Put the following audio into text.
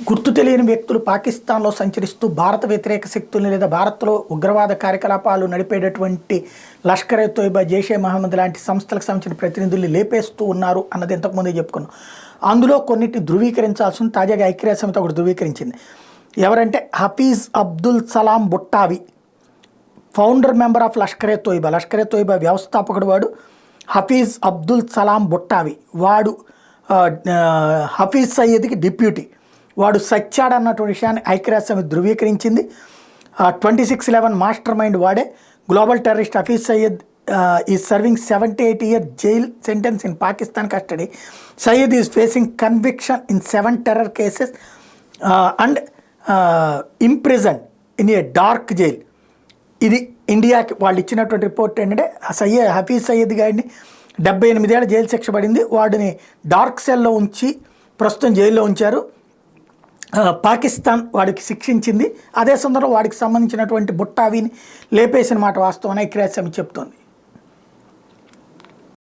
గుర్తు తెలియని వ్యక్తులు పాకిస్తాన్లో సంచరిస్తూ భారత వ్యతిరేక శక్తుల్ని లేదా భారత్లో ఉగ్రవాద కార్యకలాపాలు నడిపేటటువంటి లష్కర్ ఎ తోయిబా, జైషే మహమ్మద్ లాంటి సంస్థలకు సంబంధించిన ప్రతినిధుల్ని లేపేస్తూ ఉన్నారు అన్నది ఇంతకుముందే చెప్పుకున్నాం. అందులో కొన్నిటిని ధృవీకరించాల్సిన తాజాగా ఐక్యరాజ్య సమితి ఒకటి ధృవీకరించింది. ఎవరంటే Hafeez Abdul Salam బుట్టావి, founder member of Lashkar ఎ తోయిబా. లష్కర్ ఎ తోయిబా వ్యవస్థాపకుడు వాడు హఫీజ్ అబ్దుల్ సలాం బుట్టావి. వాడు హఫీజ్ సయ్యద్కి డిప్యూటీ. వాడు సచ్చాడన్నటువంటి విషయాన్ని ఐక్యరాజ్య సమితి ధృవీకరించింది. 26/11 మాస్టర్ మైండ్ వాడే. Global terrorist Hafiz Saeed is serving 78 year jail sentence in Pakistan custody. Saeed is facing conviction in 7 terror cases and imprison in a dark jail. ఇది ఇండియాకి వాళ్ళు ఇచ్చినటువంటి రిపోర్ట్ ఏంటంటే హఫీజ్ సయ్యద్ గారిని 78 ఏళ్ల జైలు శిక్ష పడింది. వాడిని డార్క్ సెల్లో ఉంచి ప్రస్తుతం జైల్లో ఉంచారు. పాకిస్తాన్ వాడికి శిక్షించింది. అదే సందర్భంలో వాడికి సంబంధించినటువంటి బుట్టావిని లేపేసిన మాట వాస్తవం ఐక్యరాజ్య సమితి చెప్తోంది.